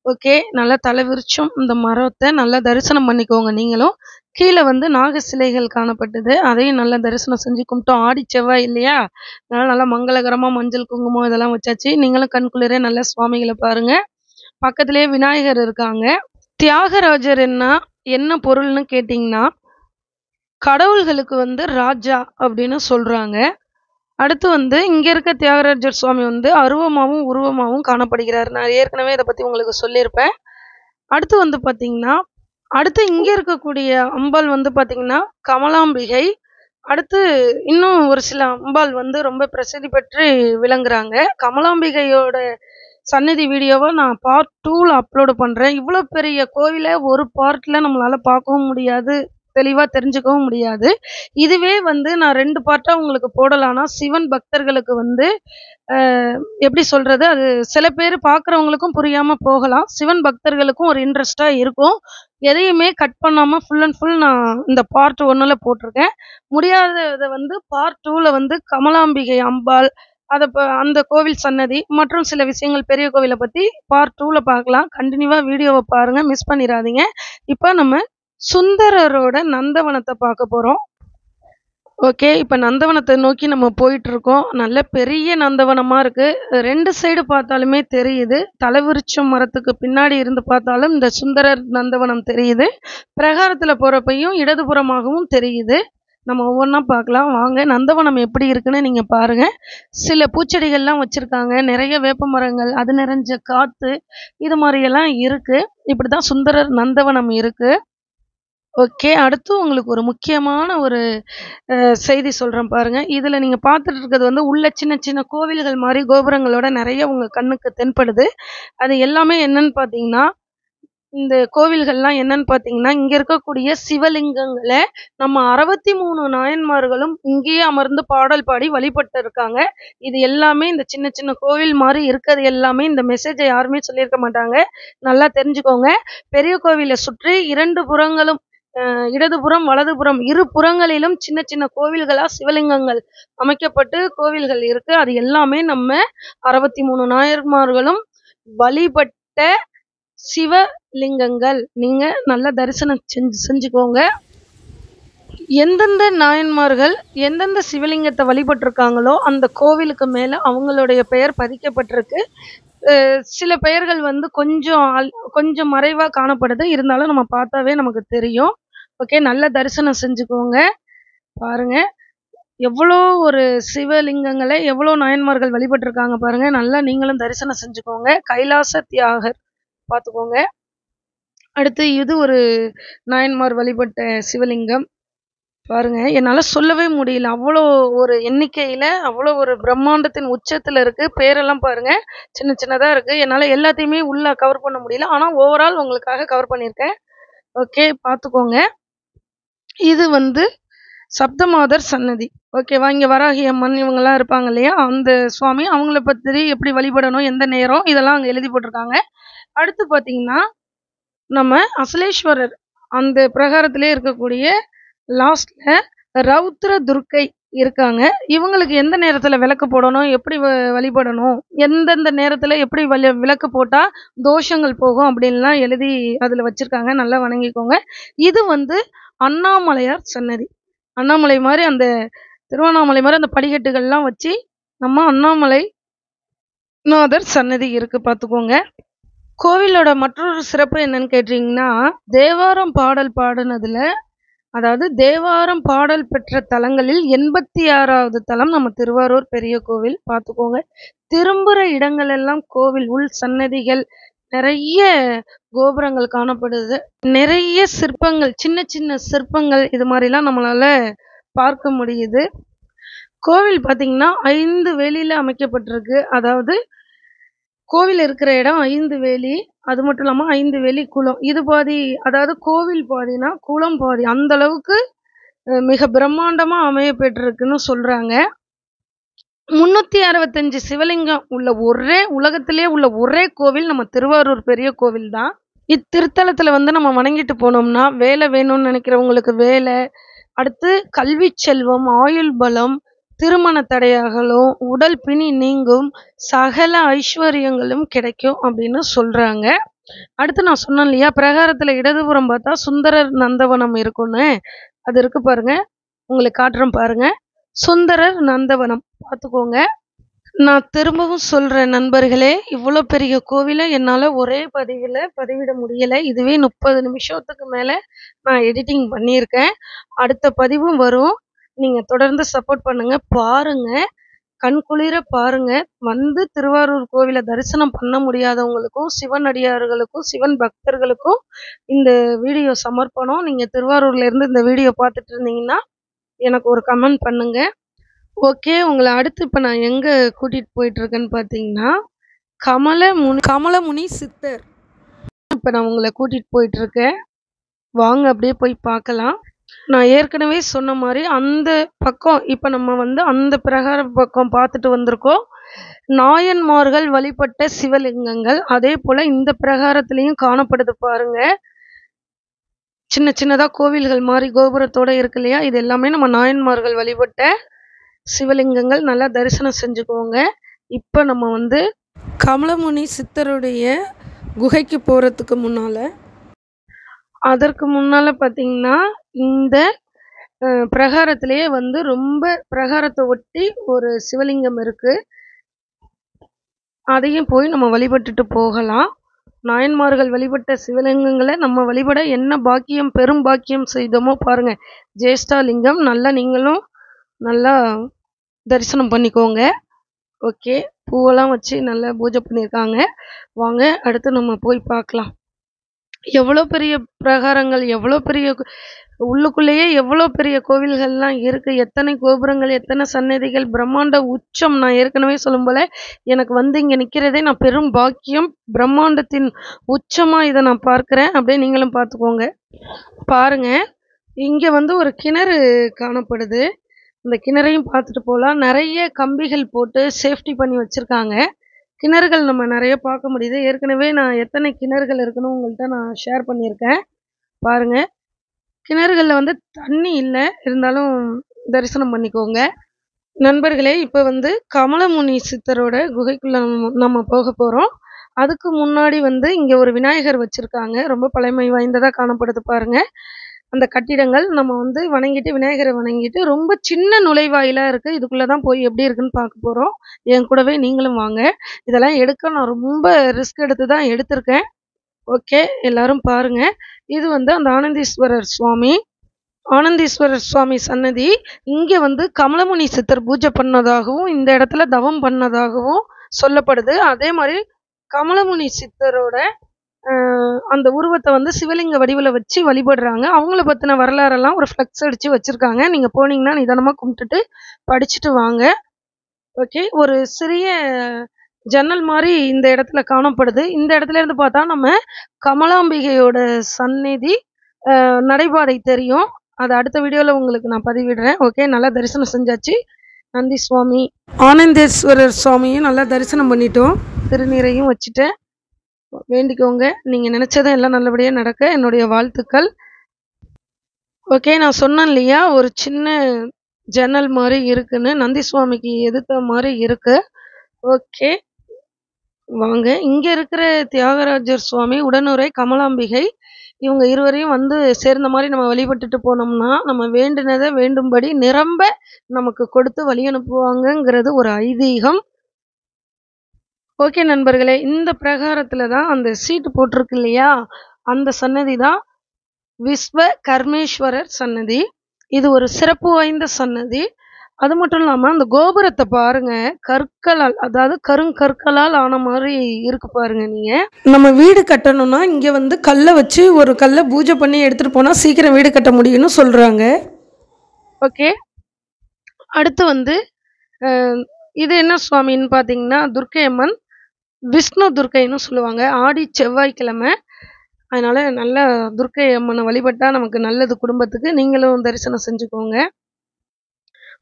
ஓகே, நல்லா தல விருட்சம் இந்த மரத்தை நல்லா தரிசனம் பண்ணிக்கோங்க. நீங்களும் கீழே வந்து நாக சிலைகள் காணப்பட்டது, அதையும் நல்லா தரிசனம் செஞ்சு கும்பிட்டோம். ஆடி செவ்வாய் இல்லையா, அதனால நல்லா மங்களகரமா மஞ்சள் குங்குமம் இதெல்லாம் வச்சாச்சு. நீங்களும் கண்குளிரே நல்ல சுவாமிகளை பாருங்க. பக்கத்திலேயே விநாயகர் இருக்காங்க. தியாகராஜர் என்ன பொருள்னு கேட்டிங்கன்னா, கடவுள்களுக்கு வந்து ராஜா அப்படின்னு சொல்றாங்க. அடுத்து வந்து இங்க இருக்க தியாகராஜர் சுவாமி வந்து அருவமாவும் உருவமாவும் காணப்படுகிறார். நான் ஏற்கனவே இதை பத்தி உங்களுக்கு சொல்லியிருப்பேன். அடுத்து வந்து பாத்தீங்கன்னா, அடுத்து இங்க இருக்கக்கூடிய அம்பாள் வந்து பாத்தீங்கன்னா கமலாம்பிகை. அடுத்து இன்னும் ஒரு சில அம்பாள் வந்து ரொம்ப பிரசித்தி பெற்று விளங்குறாங்க. கமலாம்பிகையோட சன்னதி வீடியோவை நான் பார்ட் 2ல அப்லோடு பண்றேன். இவ்வளோ பெரிய கோவிலை ஒரு பார்ட்ல நம்மளால பார்க்கவும் முடியாது, தெளிவா தெரிஞ்சுக்கவும் முடியாது. இதுவே வந்து நான் 2 பார்ட்டா உங்களுக்கு போடலாம்னா, சிவன் பக்தர்களுக்கு வந்து எப்படி சொல்றது, அது சில பேர் பார்க்குறவங்களுக்கும் புரியாம போகலாம். சிவன் பக்தர்களுக்கும் ஒரு இன்ட்ரெஸ்டா இருக்கும். எதையுமே கட் பண்ணாம ஃபுல் அண்ட் ஃபுல் நான் இந்த பார்ட் 1ல போட்டிருக்கேன். முடியாததை வந்து பார்ட் 2ல வந்து கமலாம்பிகை அம்பாள், அந்த கோவில் சன்னதி மற்றும் சில விஷயங்கள் பெரிய கோவிலை பத்தி பார்ட் 2ல பார்க்கலாம். கண்டினியூவா வீடியோவை பாருங்க, மிஸ் பண்ணிடாதீங்க. இப்போ நம்ம சுந்தரரோட நந்தவனத்தை பார்க்க போறோம். ஓகே, இப்போ நந்தவனத்தை நோக்கி நம்ம போயிட்டு இருக்கோம். நல்ல பெரிய நந்தவனமா இருக்கு. 2 சைடு பார்த்தாலுமே தெரியுது. தலவிருட்சம் மரத்துக்கு பின்னாடி இருந்து பார்த்தாலும் இந்த சுந்தரர் நந்தவனம் தெரியுது. பிரகாரத்துல போறப்பையும் இடதுபுறமாகவும் தெரியுது. நம்ம ஒவ்வொன்றா பார்க்கலாம் வாங்க. நந்தவனம் எப்படி இருக்குன்னு நீங்க பாருங்க. சில பூச்செடிகள்லாம் வச்சிருக்காங்க, நிறைய வேப்ப மரங்கள், அது நிறைஞ்ச காத்து, இது மாதிரியெல்லாம் இருக்கு. இப்படிதான் சுந்தரர் நந்தவனம் இருக்கு. ஓகே, அடுத்து உங்களுக்கு ஒரு முக்கியமான ஒரு செய்தி சொல்றேன் பாருங்க. இதுல நீங்க பார்த்துட்டு இருக்கிறது வந்து உள்ள சின்ன சின்ன கோவில்கள் மாதிரி கோபுரங்களோட நிறைய உங்க கண்ணுக்கு தென்படுது. அது எல்லாமே என்னன்னு பார்த்தீங்கன்னா, இந்த கோவில்கள்லாம் என்னன்னு பார்த்தீங்கன்னா, இங்க இருக்கக்கூடிய சிவலிங்கங்களை நம்ம 63 நாயன்மார்களும் இங்கேயே அமர்ந்து பாடல் பாடி வழிபட்டு இருக்காங்க. இது எல்லாமே இந்த சின்ன சின்ன கோவில் மாதிரி இருக்கிறது எல்லாமே இந்த மெசேஜை யாருமே சொல்லியிருக்க மாட்டாங்க. நல்லா தெரிஞ்சுக்கோங்க. பெரிய கோவிலை சுற்றி 2 புறங்களும் இடதுபுறம் வலதுபுறம் இரு புறங்களிலும் சின்ன சின்ன கோவில்களா சிவலிங்கங்கள் அமைக்கப்பட்டு கோவில்கள் இருக்கு. அது எல்லாமே நம்ம 63 நாயன்மார்களும் வழிபட்ட சிவலிங்கங்கள். நீங்க நல்ல தரிசனம் செஞ்சுக்கோங்க. எந்தெந்த நாயன்மார்கள் எந்தெந்த சிவலிங்கத்தை வழிபட்டிருக்காங்களோ அந்த கோவிலுக்கு மேல அவங்களுடைய பெயர் பதிக்கப்பட்டிருக்கு. சில பெயர்கள் வந்து கொஞ்சம் மறைவா காணப்படுது, இருந்தாலும் நம்ம பார்த்தாவே நமக்கு தெரியும். ஓகே, நல்ல தரிசனம் செஞ்சுக்கோங்க. பாருங்க எவ்வளோ ஒரு சிவலிங்கங்களை எவ்வளோ நாயன்மார்கள் வழிபட்டிருக்காங்க பாருங்க. நல்லா நீங்களும் தரிசனம் செஞ்சுக்கோங்க. கைலாச தியாகர் பார்த்துக்கோங்க. அடுத்து இது ஒரு நாயன்மார் வழிபட்ட சிவலிங்கம். பாருங்க, என்னால சொல்லவே முடியல, அவ்வளோ ஒரு எண்ணிக்கையில அவ்வளோ ஒரு பிரம்மாண்டத்தின் உச்சத்துல இருக்கு. பேரெல்லாம் பாருங்க, சின்ன சின்னதா இருக்கு. என்னால எல்லாத்தையுமே உள்ள கவர் பண்ண முடியல, ஆனா ஓவரால் உங்களுக்காக கவர் பண்ணியிருக்கேன். ஓகே, பார்த்துக்கோங்க. இது வந்து சப்தமாதர் சன்னதி. ஓகேவா, இங்க வராகி அம்மன் இவங்கெல்லாம் இருப்பாங்க இல்லையா, அந்த சுவாமி, அவங்கள பத்தி எப்படி வழிபடணும், எந்த நேரம், இதெல்லாம் அங்க எழுதி போட்டிருக்காங்க. அடுத்து பாத்தீங்கன்னா, நம்ம அசலேஸ்வரர் அந்த பிரகாரத்திலே இருக்கக்கூடிய லாஸ்ட்ல ரௌத்ர துர்க்கை இருக்காங்க. இவங்களுக்கு எந்த நேரத்துல விளக்கு போடணும், எப்படி வழிபடணும், எந்தெந்த நேரத்துல எப்படி விளக்கு போட்டா தோஷங்கள் போகும் அப்படின்லாம் எழுதி அதுல வச்சிருக்காங்க. நல்லா வணங்கிக்கோங்க. இது வந்து அண்ணாமலையார் சன்னதி. அண்ணாமலை மாதிரி அந்த திருவண்ணாமலை மாதிரி அந்த படிக்கட்டுகள்லாம் வச்சு நம்ம அண்ணாமலை நாதர் சன்னதி இருக்கு, பார்த்துக்கோங்க. கோவிலோட மற்றொரு சிறப்பு என்னன்னு கேட்டீங்கன்னா, தேவாரம் பாடல் பாடுனதுல, அதாவது தேவாரம் பாடல் பெற்ற தலங்களில் 86வது தலம் நம்ம திருவாரூர் பெரிய கோவில். பார்த்துக்கோங்க. திரும்புகிற இடங்கள் எல்லாம் கோவில், உள் சன்னதிகள், நிறைய கோபுரங்கள் காணப்படுது. நிறைய சிற்பங்கள், சின்ன சின்ன சிற்பங்கள் இது மாதிரிலாம் நம்மளால பார்க்க முடியுது. கோவில் பார்த்தீங்கன்னா 5 வேலியில அமைக்கப்பட்டிருக்கு. அதாவது கோவில் இருக்கிற இடம் 5 வேலி. அது மட்டும் இல்லாம 5 வேலி குளம். இது பாதி, அதாவது கோவில் பாதினா குளம் பாதி. அந்த அளவுக்கு மிக பிரம்மாண்டமா அமைய பெற்றிருக்குன்னு சொல்றாங்க. 365 சிவலிங்கம் உள்ள உலகத்திலே உள்ள ஒரே கோவில் நம்ம திருவாரூர் பெரிய கோவில் தான். இத்திருத்தலத்துல நம்ம வணங்கிட்டு போனோம்னா வேலை வேணும்னு நினைக்கிறவங்களுக்கு வேலை, அடுத்து கல்வி செல்வம், ஆயுள் பலம், திருமண தடையாகலும், உடல் பிணி நீங்கும், சகல ஐஸ்வர்யங்களும் கிடைக்கும் அப்படின்னு சொல்றாங்க. அடுத்து நான் சொன்னேன் இல்லையா, பிரகாரத்துல இடதுபுறம் பார்த்தா சுந்தரர் நந்தவனம் இருக்கும்னு. அது இருக்கு பாருங்க, உங்களுக்கு காட்டுறேன் பாருங்க. சுந்தரர் நந்தவனம் பார்த்துக்கோங்க. நான் திரும்பவும் சொல்றேன் நண்பர்களே, இவ்வளோ பெரிய கோவிலை என்னால் ஒரே பதிவில் பதிவிட முடியலை. இதுவே 30 நிமிஷத்துக்கு மேலே நான் எடிட்டிங் பண்ணியிருக்கேன். அடுத்த பதிவும் வரும். நீங்கள் தொடர்ந்து சப்போர்ட் பண்ணுங்க, பாருங்க, கண்குளிர பாருங்க. வந்து திருவாரூர் கோவிலை தரிசனம் பண்ண முடியாதவங்களுக்கும், சிவன் அடியார்களுக்கும், சிவன் பக்தர்களுக்கும் இந்த வீடியோ சமர்ப்பணம். நீங்கள் திருவாரூர்ல இருந்து இந்த வீடியோ பார்த்துட்டு இருந்தீங்கன்னா எனக்கு ஒரு கமெண்ட் பண்ணுங்க. ஓகே, உங்களை அடுத்து இப்போ நான் எங்கே கூட்டிகிட்டு போயிட்டுருக்கேன்னு பார்த்தீங்கன்னா கமலமுனி சித்தர். இப்போ நான் உங்களை கூட்டிகிட்டு போயிட்டுருக்கேன். வாங்க அப்படியே போய் பார்க்கலாம். நான் ஏற்கனவே சொன்ன மாதிரி அந்த பக்கம் இப்போ நம்ம அந்த பிரகார பக்கம் பார்த்துட்டு வந்திருக்கோம். நாயன்மார்கள் வழிபட்ட சிவலிங்கங்கள் அதே போல் இந்த பிரகாரத்துலேயும் காணப்படுது பாருங்க. சின்ன சின்னதாக கோவில்கள் மாதிரி கோபுரத்தோடு இருக்கு இல்லையா, இது எல்லாமே நம்ம நாயன்மார்கள் வழிபட்ட சிவலிங்கங்கள். நல்லா தரிசனம் செஞ்சுக்கோங்க. இப்போ நம்ம கமலமுனி சித்தருடைய குகைக்கு போகிறதுக்கு அதற்கு முன்னால் பார்த்தீங்கன்னா இந்த பிரகாரத்திலேயே ரொம்ப பிரகாரத்தை ஒட்டி ஒரு சிவலிங்கம் இருக்குது. அதையும் போய் நம்ம வழிபட்டுட்டு போகலாம். நாயன்மார்கள் வழிபட்ட சிவலிங்கங்களை நம்ம வழிபட என்ன பாக்கியம், பெரும் பாக்கியம் செய்தோமோ பாருங்கள். ஜேஷ்டாலிங்கம் நல்லா நீங்களும் நல்லா தரிசனம் பண்ணிக்கோங்க. ஓகே, பூவெல்லாம் வச்சு நல்லா பூஜை பண்ணியிருக்காங்க. வாங்க அடுத்து நம்ம போய் பார்க்கலாம். எவ்வளோ பெரிய பிரகாரங்கள், எவ்வளோ பெரிய உள்ளுக்குள்ளேயே எவ்வளோ பெரிய கோவில்கள்லாம் இருக்குது. எத்தனை கோபுரங்கள், எத்தனை சன்னதிகள், பிரம்மாண்ட உச்சம். நான் ஏற்கனவே சொல்லும் போல எனக்கு இங்கே நிற்கிறதே நான் பெரும் பாக்கியம். பிரம்மாண்டத்தின் உச்சமாக இதை நான் பார்க்குறேன். அப்படியே நீங்களும் பார்த்துக்கோங்க. பாருங்க, இங்கே ஒரு கிணறு காணப்படுது. இந்த கிணறையும் பார்த்துட்டு போகலாம். நிறைய கம்பிகள் போட்டு சேஃப்டி பண்ணி வச்சுருக்காங்க. கிணறுகள் நம்ம நிறைய பார்க்க முடியுது. ஏற்கனவே நான் எத்தனை கிணறுகள் இருக்குன்னு உங்கள்கிட்ட நான் ஷேர் பண்ணியிருக்கேன். பாருங்கள், கிணறுகளில் தண்ணி இல்லை, இருந்தாலும் தரிசனம் பண்ணிக்கோங்க. நண்பர்களே, இப்போ கமலமுனி சித்தரோட குகைக்குள்ளே நம்ம போக போகிறோம். அதுக்கு முன்னாடி இங்கே ஒரு விநாயகர் வச்சுருக்காங்க. ரொம்ப பழமை வாய்ந்ததாக காணப்படுது பாருங்கள். அந்த கட்டிடங்கள் நம்ம வணங்கிட்டு, விநாயகரை வணங்கிட்டு, ரொம்ப சின்ன நுழைவாயிலாக இருக்குது. இதுக்குள்ளே தான் போய் எப்படி இருக்குன்னு பார்க்க போகிறோம். என் கூடவே நீங்களும் வாங்க. இதெல்லாம் எடுக்க நான் ரொம்ப ரிஸ்க் எடுத்து தான் எடுத்திருக்கேன். ஓகே, எல்லாரும் பாருங்கள். இது அந்த ஆனந்தீஸ்வரர் சுவாமி சன்னதி. இங்கே கமலமுனி சித்தர் பூஜை பண்ணதாகவும் இந்த இடத்துல தவம் பண்ணதாகவும் சொல்லப்படுது. அதே மாதிரி கமலமுனி சித்தரோட அந்த உருவத்தை சிவலிங்க வடிவில் வச்சு வழிபடுறாங்க. அவங்கள பற்றின வரலாறெல்லாம் ஒரு ஃப்ளெக்ஸ் அடித்து வச்சுருக்காங்க. நீங்கள் போனீங்கன்னா நிதானமாக கும்பிட்டுட்டு படிச்சுட்டு வாங்க. ஓகே, ஒரு சிறிய ஜன்னல் மாதிரி இந்த இடத்துல காணப்படுது. இந்த இடத்துல இருந்து பார்த்தா நம்ம கமலாம்பிகையோட சந்நிதி நடைபாதை தெரியும். அது அடுத்த வீடியோவில் உங்களுக்கு நான் பதிவிடுறேன். ஓகே, நல்லா தரிசனம் செஞ்சாச்சு. நந்தி சுவாமி, ஆனந்தேஸ்வரர் சுவாமியும் நல்லா தரிசனம் பண்ணிட்டோம். திருநீரையும் வச்சுட்டேன். வேண்டிக்கோங்க, நீங்கள் நினச்சதை எல்லாம் நல்லபடியாக நடக்க என்னுடைய வாழ்த்துக்கள். ஓகே, நான் சொன்னேன் இல்லையா, ஒரு சின்ன ஜன்னல் மாதிரி இருக்குன்னு, நந்தி சுவாமிக்கு எதிர்த்த மாதிரி இருக்கு. ஓகே, வாங்க. இங்கே இருக்கிற தியாகராஜர் சுவாமி, உடனுரை கமலாம்பிகை, இவங்க இருவரையும் சேர்ந்த மாதிரி நம்ம வழிபட்டுட்டு போனோம்னா நம்ம வேண்டினதை வேண்டும்படி நிரம்ப நமக்கு கொடுத்து வழி அனுப்புவாங்கங்கிறது ஒரு ஐதீகம். ஓகே நண்பர்களே, இந்த பிரகாரத்தில் தான் அந்த சீட்டு போட்டிருக்கு இல்லையா, அந்த சன்னதி தான் விஸ்வ கர்மேஸ்வரர் சன்னதி. இது ஒரு சிறப்பு வாய்ந்த சன்னதி. அது மட்டும் இல்லாம அந்த கோபுரத்தை பாருங்க, கற்களால், அதாவது கருங்கற்களால் ஆன மாதிரி இருக்கு பாருங்க. நீங்க நம்ம வீடு கட்டணும்னா இங்க வந்து கல்லை வச்சு ஒரு கல்லை பூஜை பண்ணி எடுத்துட்டு போனா சீக்கிரம் வீடு கட்ட முடியும்னு சொல்றாங்க. ஓகே, அடுத்து வந்து இது என்ன சுவாமின்னு பார்த்தீங்கன்னா துர்க்கை அம்மன், விஷ்ணு துர்க்கைன்னு சொல்லுவாங்க. ஆடி செவ்வாய்க்கிழமை, அதனால நல்ல துர்க்கை அம்மனை வழிபட்டா நமக்கு நல்லது குடும்பத்துக்கு. நீங்களும் தரிசனம் செஞ்சுக்கோங்க.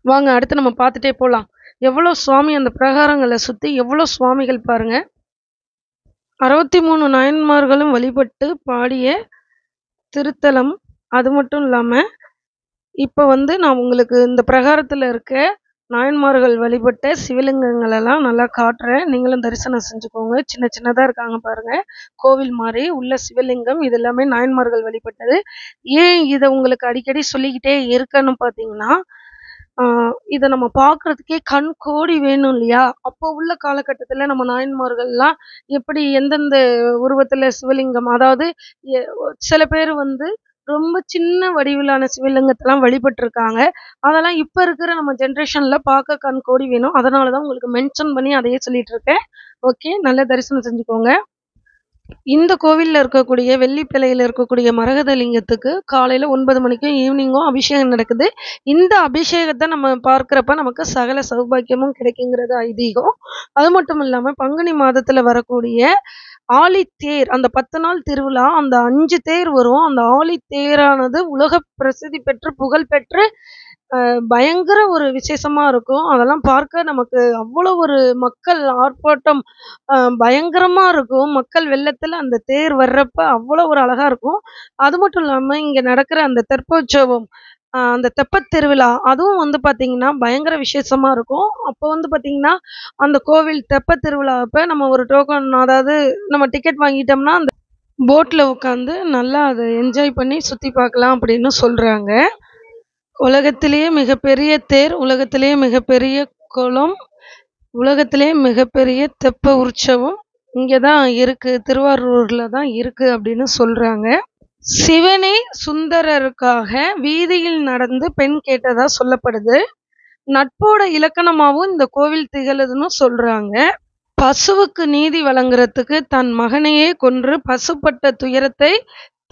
வாங்க அடுத்து நம்ம பார்த்துட்டே போகலாம். எவ்வளோ சுவாமி அந்த பிரகாரங்களை சுற்றி எவ்வளோ சுவாமிகள் பாருங்க. 63 நாயன்மார்களும் வழிபட்டு பாடிய திருத்தலம். அது மட்டும் இல்லாமல் இப்போ வந்து நான் உங்களுக்கு இந்த பிரகாரத்தில் இருக்க நாயன்மார்கள் வழிபட்ட சிவலிங்கங்கள் எல்லாம் நல்லா காட்டுறேன். நீங்களும் தரிசனம் செஞ்சுக்கோங்க. சின்ன சின்னதாக இருக்காங்க பாருங்க, கோவில் மாதிரி உள்ள சிவலிங்கம். இது எல்லாமே நாயன்மார்கள் வழிபட்டது. ஏன் இதை உங்களுக்கு அடிக்கடி சொல்லிக்கிட்டே இருக்கன்னு பார்த்தீங்கன்னா, இதை நம்ம பார்க்கறதுக்கே கண் கோடி வேணும் இல்லையா? அப்போ உள்ள காலகட்டத்தில் நம்ம நாயன்மார்கள்லாம் எப்படி எந்தெந்த உருவத்தில் சிவலிங்கம், அதாவது சில பேர் வந்து ரொம்ப சின்ன வடிவிலான சிவலிங்கத்தெல்லாம் வழிபட்டிருக்காங்க. அதெல்லாம் இப்போ இருக்கிற நம்ம ஜென்ரேஷனில் பார்க்க கண் கோடி வேணும். அதனால தான் உங்களுக்கு மென்ஷன் பண்ணி அதையே சொல்லிட்டு இருக்கேன். ஓகே, நல்ல தரிசனம் செஞ்சுக்கோங்க. இந்த கோவிலில் இருக்கக்கூடிய வெள்ளிப்பிள்ளையில் இருக்கக்கூடிய மரகத லிங்கத்துக்கு காலையில் 9 மணிக்கும் ஈவினிங்கும் அபிஷேகம் நடக்குது. இந்த அபிஷேகத்தை நம்ம பார்க்குறப்ப நமக்கு சகல சௌபாக்கியமும் கிடைக்குங்கிறது ஐதீகம். அது மட்டும் இல்லாமல் பங்குனி மாதத்தில் வரக்கூடிய ஆழித்தேர், அந்த 10 நாள் திருவிழா, அந்த 5 தேர் வரும். அந்த ஆழித்தேரானது உலக பிரசித்தி பெற்று புகழ் பெற்று பயங்கர ஒரு விசேஷமா இருக்கும். அதெல்லாம் பார்க்க நமக்கு அவ்வளோ ஒரு மக்கள் ஆர்ப்பாட்டம் பயங்கரமா இருக்கும். மக்கள் வெள்ளத்துல அந்த தேர் வர்றப்ப அவ்வளோ ஒரு அழகா இருக்கும். அது மட்டும் இல்லாம இங்க நடக்கிற அந்த தெப்போற்சவம், அந்த தெப்பத் திருவிழா, அதுவும் வந்து பாத்தீங்கன்னா பயங்கர விசேஷமா இருக்கும். அப்போ வந்து பாத்தீங்கன்னா அந்த கோவில் தெப்பத் திருவிழா அப்ப நம்ம ஒரு டோக்கன், அதாவது நம்ம டிக்கெட் வாங்கிட்டோம்னா அந்த போட்ல உட்காந்து நல்லா அதை என்ஜாய் பண்ணி சுத்தி பார்க்கலாம் அப்படின்னு சொல்றாங்க. உலகத்திலேயே மிகப்பெரிய தேர், உலகத்திலேயே மிகப்பெரிய குளம், உலகத்திலேயே மிகப்பெரிய தெப்ப உற்சவம் இங்கே தான் இருக்கு, திருவாரூர்ல தான் இருக்கு அப்படின்னு சொல்றாங்க. சிவனே சுந்தரருக்காக வீதியில் நடந்து பெண் கேட்டதா சொல்லப்படுது. நட்போட இலக்கணமாகவும் இந்த கோவில் திகழுதுன்னு சொல்றாங்க. பசுவுக்கு நீதி வழங்குறதுக்கு தன் மகனையே கொன்று பசுப்பட்ட துயரத்தை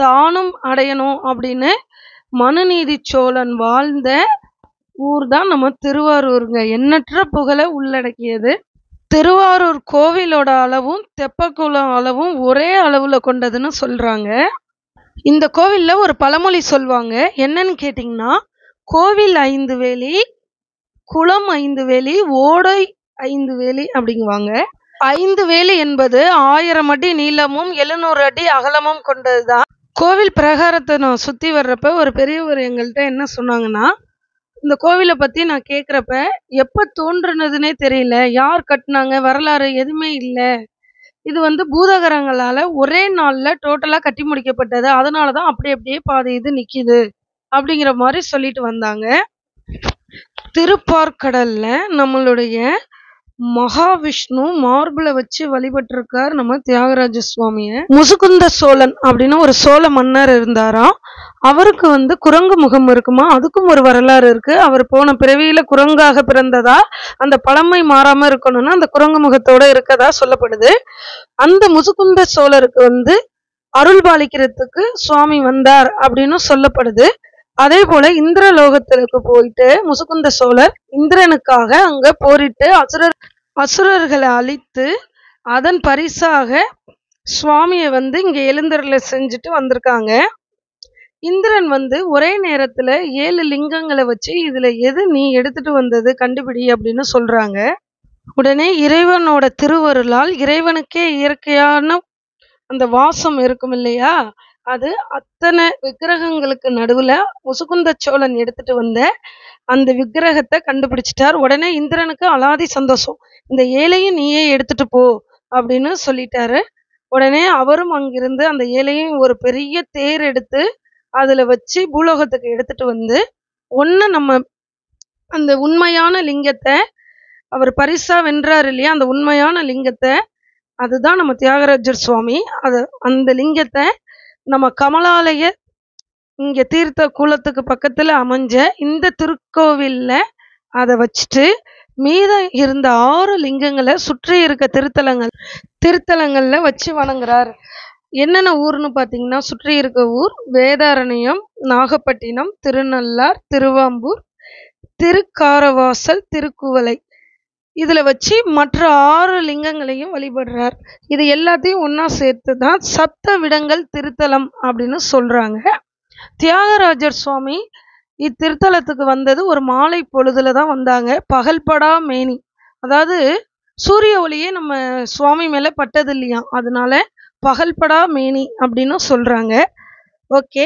தானும் அடையணும் அப்படின்னு மனுநீதி சோழன் வாழ்ந்த ஊர் தான் நம்ம திருவாரூருங்க. எண்ணற்ற புகழை உள்ளடக்கியது. திருவாரூர் கோவிலோட அளவும் தெப்பக்குளம் அளவும் ஒரே அளவுல கொண்டதுன்னு சொல்றாங்க. இந்த கோவில்ல ஒரு பழமொழி சொல்லுவாங்க. என்னன்னு கேட்டிங்கன்னா, கோவில் 5 வேலி, குளம் 5 வேலி, ஓடை 5 வேலி அப்படிங்குவாங்க. 5 வேலி என்பது 1000 அடி நீளமும் 700 அடி அகலமும் கொண்டதுதான். கோவில் பிரகாரத்தை நான் சுத்தி வர்றப்ப ஒரு பெரியவர் எங்கள்கிட்ட என்ன சொன்னாங்கன்னா, இந்த கோவிலை பத்தி நான் கேட்குறப்ப எப்ப தோன்றுனதுன்னே தெரியல, யார் கட்டினாங்க, வரலாறு எதுவுமே இல்லை. இது வந்து பூதகரங்களால ஒரே நாள்ல டோட்டலா கட்டி முடிக்கப்பட்டது. அதனாலதான் அப்படியே பாதி இது நிக்குது அப்படிங்கிற மாதிரி சொல்லிட்டு வந்தாங்க. திருப்பார்கடல்ல நம்மளுடைய மகாவிஷ்ணு மார்பிள வச்சு வழிபட்டிருக்கார் நம்ம தியாகராஜ சுவாமிய. முசுகுந்த சோழன் அப்படின்னு ஒரு சோழ மன்னர் இருந்தாராம். அவருக்கு வந்து குரங்கு முகம் இருக்குமா, அதுக்கும் ஒரு வரலாறு இருக்கு. அவர் போன பிறவியில குரங்காக பிறந்ததா, அந்த பழமை மாறாம இருக்கணும்னா அந்த குரங்கு முகத்தோட இருக்கதா சொல்லப்படுது. அந்த முசுகுந்த சோழருக்கு வந்து அருள் பாலிக்கிறதுக்கு சுவாமி வந்தார் அப்படின்னு சொல்லப்படுது. அதே போல இந்திரலோகத்திற்கு போயிட்டு முசுகுந்த சோழர் இந்திரனுக்காக அங்க போரிட்டு அசுரர்களை அழித்து அதன் பரிசாக சுவாமியை வந்து இங்க எழுந்தருளை செஞ்சுட்டு வந்திருக்காங்க. இந்திரன் வந்து ஒரே நேரத்துல 7 லிங்கங்களை வச்சு இதுல எது நீ எடுத்துட்டு வந்தது கண்டுபிடி அப்படின்னு சொல்றாங்க. உடனே இறைவனோட திருவருளால் இறைவனுக்கே இயற்கையான அந்த வாசம் இருக்கும் இல்லையா, அது அத்தனை விக்கிரகங்களுக்கு நடுவுல முசுகுந்த சோழன் எடுத்துட்டு வந்த அந்த விக்கிரகத்தை கண்டுபிடிச்சிட்டார். உடனே இந்திரனுக்கு அலாதி சந்தோஷம். இந்த 7ஐயும் நீயே எடுத்துட்டு போ அப்படின்னு சொல்லிட்டாரு. உடனே அவரும் அங்கிருந்து அந்த 7ஐயும் ஒரு பெரிய தேர் எடுத்து அதுல வச்சு பூலோகத்துக்கு எடுத்துட்டு வந்து நம்ம அந்த உண்மையான லிங்கத்தை அவர் பரிசா வென்றார் இல்லையா, அந்த உண்மையான லிங்கத்தை, அதுதான் நம்ம தியாகராஜர் சுவாமி. அந்த லிங்கத்தை நம்ம கமலாலய இங்க தீர்த்த கூலத்துக்கு பக்கத்துல அமைஞ்ச இந்த திருக்கோவில்ல அதை வச்சுட்டு மீதம் இருந்த 6 லிங்கங்களை சுற்றி இருக்க திருத்தலங்கள்ல வச்சு வணங்குறார். என்னென்ன ஊர்னு பார்த்தீங்கன்னா, சுற்றி இருக்க ஊர் வேதாரண்யம், நாகப்பட்டினம், திருநள்ளார், திருவாம்பூர், திருக்காரவாசல், திருக்குவளை. இதில் வச்சு மற்ற 6 லிங்கங்களையும் வழிபடுறார். இது எல்லாத்தையும் ஒன்றா சேர்த்து தான் சப்த விடங்கள் திருத்தலம் அப்படின்னு சொல்கிறாங்க. தியாகராஜர் சுவாமி இத்திருத்தலத்துக்கு வந்தது ஒரு மாலை பொழுதுல தான் வந்தாங்க. பகல்படா மேனி, அதாவது சூரிய ஒளியே நம்ம சுவாமி மேலே பட்டது இல்லையா, அதனால பகல்படா மேனி அப்படின்னு சொல்கிறாங்க. ஓகே,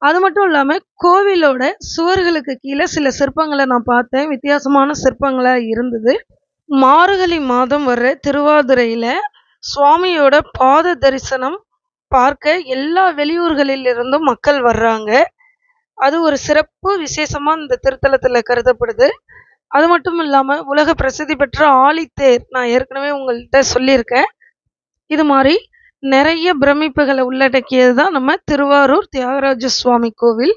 அது மட்டும் இல்லாமல் கோவிலோட சுவர்களுக்கு கீழே சில சிற்பங்களை நான் பார்த்தேன். வித்தியாசமான சிற்பங்களாக இருந்தது. மார்கழி மாதம் வர்ற திருவாதிரையில் சுவாமியோட பாத தரிசனம் பார்க்க எல்லா வெளியூர்களில் இருந்தும் மக்கள் வர்றாங்க. அது ஒரு சிறப்பு விசேஷமாக இந்த திருத்தலத்தில் கருதப்படுது. அது மட்டும் இல்லாமல் உலக பிரசித்தி பெற்ற ஆழித்தேர் நான் ஏற்கனவே உங்கள்கிட்ட சொல்லியிருக்கேன். இது மாதிரி நிறைய பிரமிப்புகளை உள்ளடக்கியது தான் நம்ம திருவாரூர் தியாகராஜ சுவாமி கோவில்.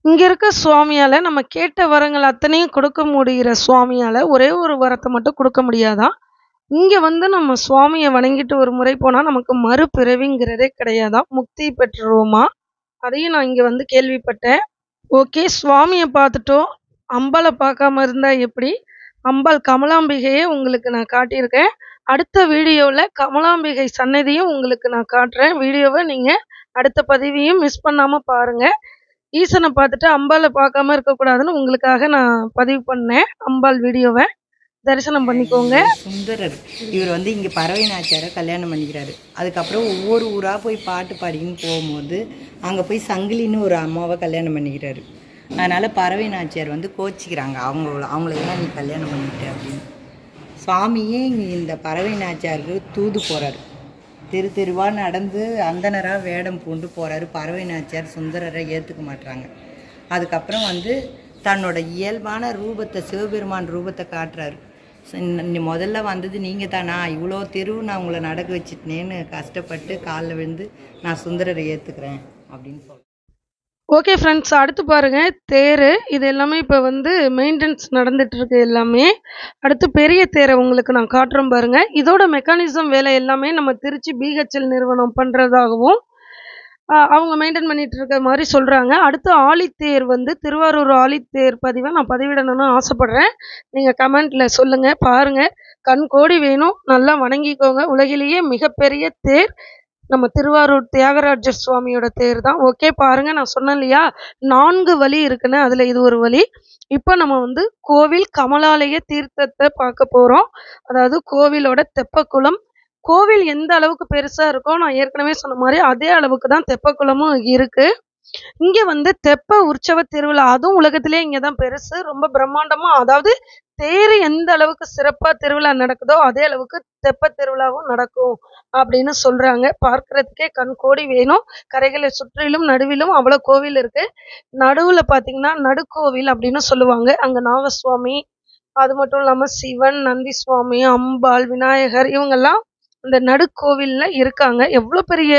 இங்கே இருக்க சுவாமியால் நம்ம கேட்ட வரங்கள் அத்தனையும் கொடுக்க முடிகிற சுவாமியால் ஒரே ஒரு வரத்தை மட்டும் கொடுக்க முடியாதான். இங்கே வந்து நம்ம சுவாமியை வணங்கிட்டு ஒரு முறை போனால் நமக்கு மறுபிறவிங்கிறதே கிடையாதான், முக்தி பெற்றுருவோமா. அதையும் நான் இங்கே வந்து கேள்விப்பட்டேன். ஓகே, சுவாமியை பார்த்துட்டோம், அம்பாளை பார்க்காம இருந்தால் எப்படி? அம்பாள் கமலாம்பிகையை உங்களுக்கு நான் காட்டியிருக்கேன். அடுத்த வீடியோவில் கமலாம்பிகை சன்னதியும் உங்களுக்கு நான் காட்டுறேன். வீடியோவை நீங்கள் அடுத்த பதிவையும் மிஸ் பண்ணாமல் பாருங்கள். ஈசனை பார்த்துட்டு அம்பாளை பார்க்காம இருக்கக்கூடாதுன்னு உங்களுக்காக நான் பதிவு பண்ணேன். அம்பாள் வீடியோவை தரிசனம் பண்ணிக்கோங்க. சுந்தரர் இவர் வந்து இங்கே பறவை நாச்சியாரை கல்யாணம் பண்ணிக்கிறாரு. அதுக்கப்புறம் ஒவ்வொரு ஊராக போய் பாட்டு பாடிக்கின்னு போகும்போது அங்கே போய் சங்கிலின்னு ஒரு அம்மாவை கல்யாணம் பண்ணிக்கிறாரு. அதனால் பறவை நாச்சியார் வந்து கோச்சிக்கிறாங்க, அவங்களெல்லாம் நீ கல்யாணம் பண்ணிக்கிட்ட அப்படின்னு. சுவாமியே இந்த பறவை நாச்சியாருக்கு தூது போகிறாரு. தெருவாக நடந்து அந்தனராக வேடம் பூண்டு போகிறாரு. பறவை நாச்சியார் சுந்தரரை ஏற்றுக்க மாட்டுறாங்க. அதுக்கப்புறம் வந்து தன்னோட இயல்பான ரூபத்தை, சிவபெருமான் ரூபத்தை காட்டுறாரு. முதல்ல வந்தது நீங்கள் தானா, இவ்வளோ தெரு நான் உங்களை நடக்க வச்சுட்டேன்னு கஷ்டப்பட்டு காலில் விழுந்து நான் சுந்தரரை ஏற்றுக்கிறேன் அப்படின்னு சொல்கிறேன். ஓகே ஃப்ரெண்ட்ஸ், அடுத்து பாருங்கள் தேர். இது எல்லாமே இப்போ வந்து மெயின்டெனன்ஸ் நடந்துகிட்ருக்கு எல்லாமே. அடுத்து பெரிய தேரை உங்களுக்கு நான் காட்டுறேன் பாருங்கள். இதோட மெக்கானிசம் வேலை எல்லாமே நம்ம திருச்சி BHL நிறுவனம் பண்ணுறதாகவும் அவங்க மெயின்டைன் பண்ணிட்டு இருக்க மாதிரி சொல்கிறாங்க. அடுத்து ஆழித்தேர் வந்து திருவாரூர் ஆழித்தேர் பதிவை நான் பதிவிடணும்னு ஆசைப்பட்றேன். நீங்கள் கமெண்ட்டில் சொல்லுங்கள். பாருங்கள், கண் கோடி வேணும், நல்லா வணங்கிக்கோங்க. உலகிலேயே மிகப்பெரிய தேர் நம்ம திருவாரூர் தியாகராஜர் சுவாமியோட தேர் தான். ஓகே, பாருங்கள், நான் சொன்னேன் இல்லையா 4 வழி இருக்குன்னு, அதில் இது ஒரு வழி. இப்போ நம்ம வந்து கோவில் கமலாலய தீர்த்தத்தை பார்க்க போகிறோம். அதாவது கோவிலோட தெப்பக்குளம். கோவில் எந்த அளவுக்கு பெருசாக இருக்கோ, நான் ஏற்கனவே சொன்ன மாதிரி அதே அளவுக்கு தான் தெப்பக்குளமும் இருக்குது. இங்கே வந்து தெப்ப உற்சவ திருவிழா, அதுவும் உலகத்திலே இங்கே தான் பெருசு, ரொம்ப பிரம்மாண்டமாக. அதாவது தேர் எந்த அளவுக்கு சிறப்பாக திருவிழா நடக்குதோ அதே அளவுக்கு தெப்ப திருவிழாவும் நடக்கும் அப்படின்னு சொல்கிறாங்க. பார்க்குறதுக்கே கண் கோடி வேணும். கரைகளை சுற்றிலும் நடுவிலும் அவ்வளோ கோவில் இருக்குது. நடுவில் பார்த்தீங்கன்னா நடுக்கோவில் அப்படின்னு சொல்லுவாங்க. அங்கே நாகசுவாமி, அது மட்டும் இல்லாமல் சிவன், நந்தி சுவாமி, அம்பாள், விநாயகர் இவங்கெல்லாம் அந்த நடுக்கோவிலில் இருக்காங்க. எவ்வளோ பெரிய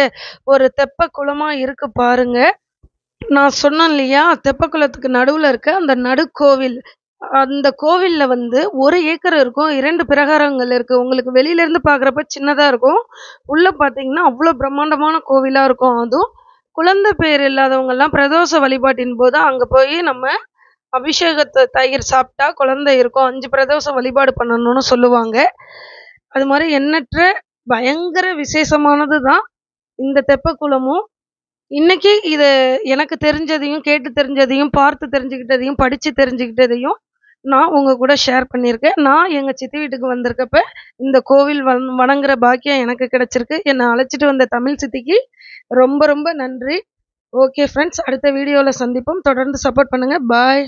ஒரு தெப்ப குளமாக இருக்குது பாருங்க. நான் சொன்னேன் இல்லையா, தெப்பக்குளத்துக்கு நடுவில் இருக்க அந்த நடுக்கோவில். அந்த கோவிலில் வந்து 1 ஏக்கர் இருக்கும், 2 பிரகாரங்கள் இருக்குது. உங்களுக்கு வெளியிலேருந்து பார்க்குறப்ப சின்னதாக இருக்கும், உள்ளே பார்த்தீங்கன்னா அவ்வளோ பிரம்மாண்டமான கோவிலாக இருக்கும். அதுவும் குழந்தை பேர் இல்லாதவங்கெல்லாம் பிரதோஷ வழிபாட்டின் போது அங்கே போய் நம்ம அபிஷேகத்தை தயிர் சாப்பிட்டா குழந்தை இருக்கும், 5 பிரதோஷ வழிபாடு பண்ணணும்னு சொல்லுவாங்க. அது மாதிரி எண்ணற்ற பயங்கர விசேஷமானது தான் இந்த தெப்பக்குளமும். இன்னைக்கு இதை எனக்கு தெரிஞ்சதையும், கேட்டு தெரிஞ்சதையும், பார்த்து தெரிஞ்சுக்கிட்டதையும், படித்து தெரிஞ்சுக்கிட்டதையும் நான் உங்கள் கூட ஷேர் பண்ணியிருக்கேன். நான் எங்கள் சித்தி வீட்டுக்கு வந்திருக்கப்ப இந்த கோவில் வணங்குற பாக்கியம் எனக்கு கிடச்சிருக்கு. என்னை அழைச்சிட்டு வந்த தமிழ் சித்திக்கு ரொம்ப ரொம்ப நன்றி. ஓகே ஃப்ரெண்ட்ஸ், அடுத்த வீடியோவில் சந்திப்போம். தொடர்ந்து சப்போர்ட் பண்ணுங்கள். பாய்.